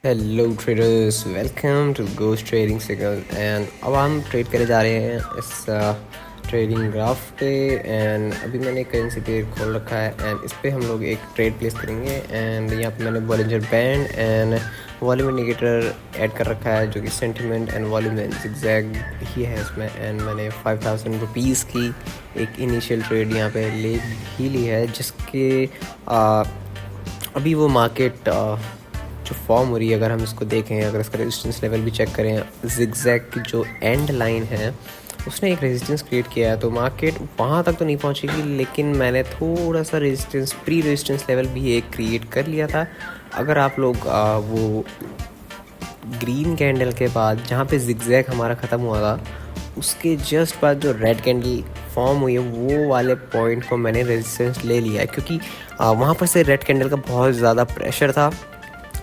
Hello traders, welcome to ghost trading signal. And अब हम trade करे जा रहे हैं इस ट्रेडिंग ग्राफ पे। एंड अभी मैंने करेंसी पेयर खोल रखा है एंड इस पे हम लोग एक ट्रेड प्लेस करेंगे। एंड यहाँ पे मैंने Bollinger band and volume indicator add कर रखा है जो कि सेंटिमेंट एंड वॉल्यूम एग्जैक्ट ही है इसमें। एंड मैंने 5000 रुपीज़ की एक इनिशियल ट्रेड यहाँ पे ले ही ली है, जिसके अभी वो मार्केट जो फॉर्म हो रही है, अगर हम इसको देखें, अगर इसका रेजिस्टेंस लेवल भी चेक करें, जिगजैग की जो एंड लाइन है उसने एक रेजिस्टेंस क्रिएट किया है। तो मार्केट वहाँ तक तो नहीं पहुँचेगी, लेकिन मैंने थोड़ा सा रेजिस्टेंस प्री रेजिस्टेंस लेवल भी एक क्रिएट कर लिया था। अगर आप लोग वो ग्रीन कैंडल के बाद जहाँ पे जिगजैग हमारा ख़त्म हुआ था उसके जस्ट बाद जो रेड कैंडल फॉर्म हुई है वो वाले पॉइंट को मैंने रेजिस्टेंस ले लिया है, क्योंकि वहाँ पर से रेड कैंडल का बहुत ज़्यादा प्रेशर था।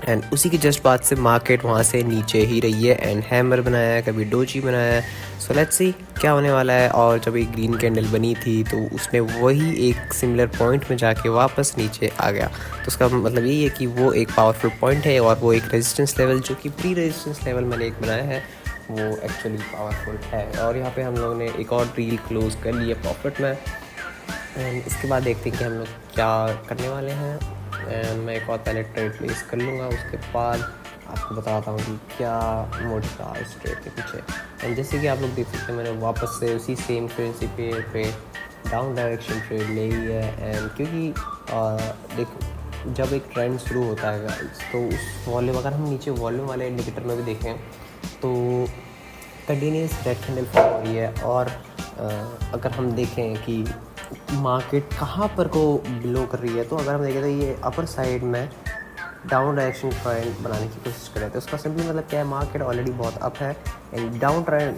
एंड उसी की जस्ट बाद से मार्केट वहाँ से नीचे ही रही है एंड हैमर बनाया है, कभी डोजी बनाया है। सो लेट्स सी क्या होने वाला है। और जब एक ग्रीन कैंडल बनी थी तो उसने वही एक सिमिलर पॉइंट में जाके वापस नीचे आ गया। तो उसका मतलब यही है कि वो एक पावरफुल पॉइंट है और वो एक रेजिस्टेंस लेवल जो कि प्री रेजिस्टेंस लेवल मैंने एक बनाया है वो एक्चुअली पावरफुल है। और यहाँ पे हम लोगों ने एक और रील क्लोज कर ली है प्रॉफिट में। एंड इसके बाद देखते हैं कि हम लोग क्या करने वाले हैं। एंड मैं एक और पहले ट्रेड प्लेस कर लूँगा, उसके बाद आपको बताता हूँ कि क्या मोटिव था इस ट्रेड के पीछे। एंड जैसे कि आप लोग देख सकते हैं, मैंने वापस से उसी सेम करेंसी पेयर पे डाउन डायरेक्शन ट्रेड ले ली है। एंड क्योंकि देखो, जब एक ट्रेंड शुरू होता है तो उस वॉल्यूम, अगर हम नीचे वॉल्यूम वाले इंडिकेटर में भी देखें तो कंटिन्यूस रेड कैंडल फॉर्म हो रही है। और अगर हम देखें कि मार्केट कहाँ पर को बिलो कर रही है, तो अगर हम देखें तो ये अपर साइड में डाउन डायरेक्शन ट्रेंड बनाने की कोशिश करें तो उसका सिंपली मतलब क्या है, मार्केट ऑलरेडी बहुत अप है एंड डाउन ट्रेंड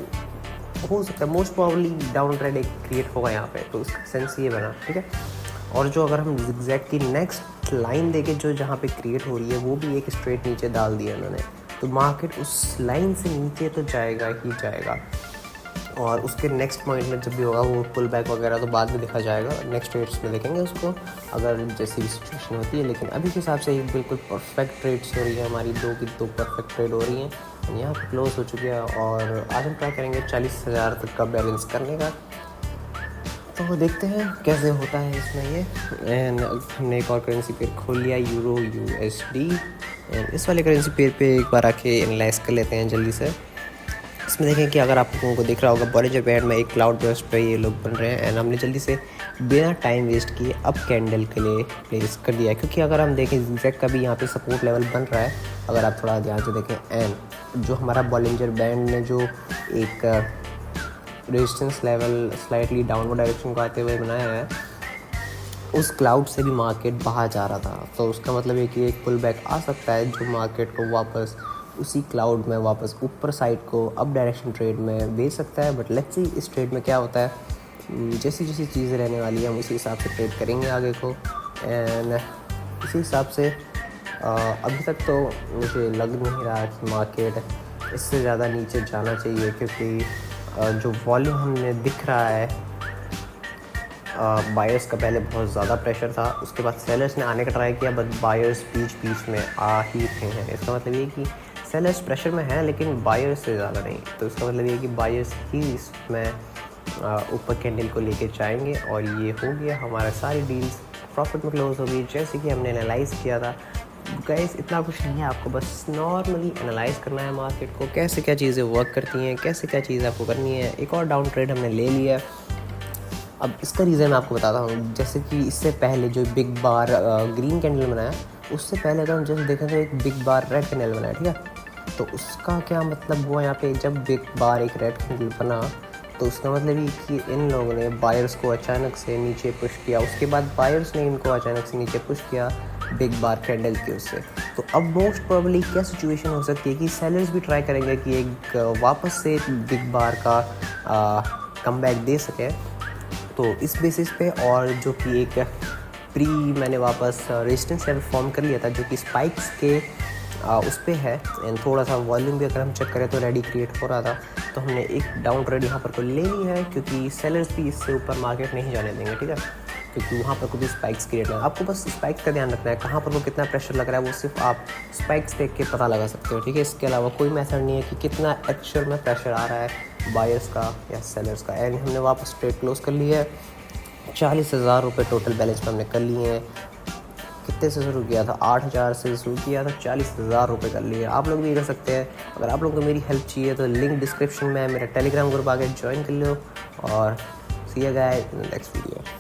हो सकता है, मोस्ट प्रॉब्ली डाउन ट्रेंड एक क्रिएट होगा यहाँ पे। तो उसका सेंस ये बना, ठीक है। और जो अगर हम जिगजैग की नेक्स्ट लाइन देखें जो जहाँ पे क्रिएट हो रही है, वो भी एक स्ट्रेट नीचे डाल दिया उन्होंने। तो मार्केट उस लाइन से नीचे तो जाएगा ही जाएगा। और उसके नेक्स्ट पॉइंट में जब भी होगा वो पुल बैक वगैरह तो बाद में देखा जाएगा, नेक्स्ट ट्रेड्स में देखेंगे उसको अगर जैसी भी सिचुएशन होती है। लेकिन अभी के हिसाब से ये बिल्कुल परफेक्ट ट्रेड्स हो रही है, हमारी दो की दो परफेक्ट ट्रेड हो रही हैं। यहाँ पर क्लोज हो चुके हैं और आज हम ट्राई करेंगे 40,000 तक का बैलेंस करने का। तो देखते हैं कैसे होता है इसमें ये। एंड हमने एक और करेंसी पेयर खोल लिया, यूरो USD। एंड इस वाले करेंसी पेयर पे एक बार आके एनालाइज कर लेते हैं जल्दी से। इसमें देखें कि अगर आप लोगों को दिख रहा होगा बॉलिंजर बैंड में एक क्लाउड बर्स्ट पे ये लोग बन रहे हैं। एंड हमने जल्दी से बिना टाइम वेस्ट किए अप कैंडल के लिए प्लेस कर दिया है, क्योंकि अगर हम देखें जिगजैग का भी यहाँ पे सपोर्ट लेवल बन रहा है, अगर आप थोड़ा ध्यान से देखें। एंड जो हमारा बॉलिंजर बैंड ने जो एक resistance level slightly downward direction को आते हुए बनाया है, उस क्लाउड से भी मार्केट बाहर जा रहा था। तो उसका मतलब है कि एक पुल बैक आ सकता है जो मार्केट को वापस उसी क्लाउड में वापस ऊपर साइड को अप डायरेक्शन ट्रेड में भेज सकता है। बट लेट्स सी इस ट्रेड में क्या होता है। जैसी जैसी चीज़ें रहने वाली है हम उसी हिसाब से ट्रेड करेंगे आगे को। एंड इसी हिसाब से अभी तक तो मुझे लग नहीं रहा कि मार्केट इससे ज़्यादा नीचे जाना चाहिए, क्योंकि जो वॉल्यूम हमें दिख रहा है बायर्स का पहले बहुत ज़्यादा प्रेशर था, उसके बाद सेलर्स ने आने का ट्राई किया, बट बायर्स बीच बीच में आ ही रहे हैं। इसका मतलब ये कि सेलर्स प्रेशर में हैं लेकिन बायर्स से ज़्यादा नहीं। तो इसका मतलब ये कि बायर्स ही इसमें ऊपर कैंडल को लेके जाएंगे। और ये हो गया, हमारा सारी डील्स प्रॉफिट में क्लोज हो गई जैसे कि हमने एनालाइज़ किया था। गाइस इतना कुछ नहीं है, आपको बस नॉर्मली एनालाइज़ करना है मार्केट को, कैसे क्या चीज़ें वर्क करती हैं, कैसे क्या चीज़ आपको करनी है। एक और डाउन ट्रेड हमने ले लिया है। अब इसका रीज़न मैं आपको बताता हूँ। जैसे कि इससे पहले जो बिग बार ग्रीन कैंडल बनाया, उससे पहले अगर हम जैसे देखें तो एक बिग बार रेड कैंडल बनाया, ठीक है। तो उसका क्या मतलब हुआ यहाँ पे, जब बिग बार एक रेड कैंडल बना तो उसका मतलब ये कि इन लोगों ने बायर्स को अचानक से नीचे पुश किया, उसके बाद बायर्स ने इनको अचानक से नीचे पुश किया बिग बार कैंडल के उससे। तो अब मोस्ट प्रोबेबली क्या सिचुएशन हो सकती है कि सेलर्स भी ट्राई करेंगे कि एक वापस से बिग बार का कमबैक दे सके। तो इस बेसिस पे, और जो कि एक प्री मैंने वापस रेजिस्टेंस लेवल फॉर्म कर लिया था जो कि स्पाइक्स के उस पे है। एंड थोड़ा सा वॉल्यूम भी अगर हम चेक करें तो रेडी क्रिएट हो रहा था, तो हमने एक डाउन ट्रेड यहाँ पर को ले ली है, क्योंकि सेलर्स भी इससे ऊपर मार्केट नहीं जाने देंगे, ठीक है। क्योंकि वहाँ पर कुछ स्पाइक्स क्रिएट ना, आपको बस स्पाइक्स का ध्यान रखना है, कहाँ पर वो कितना प्रेशर लग रहा है वो सिर्फ आप स्पाइक्स देख के पता लगा सकते हो, ठीक है। इसके अलावा कोई मेथड नहीं है कि कितना एक्चुअल में प्रेशर आ रहा है बायर्स का या सेलर्स का। एंड हमने वापस ट्रेड क्लोज कर लिया है, 40,000 रुपये टोटल बैलेंस पर हमने कर लिए हैं। कितने से शुरू किया था, 8,000 से शुरू किया था, 40,000 रुपये कर लिए। आप लोग भी कर सकते हैं। अगर आप लोगों को मेरी हेल्प चाहिए तो लिंक डिस्क्रिप्शन में है, मेरा टेलीग्राम ग्रुप आगे ज्वाइन कर लो। और see you guys in the next video.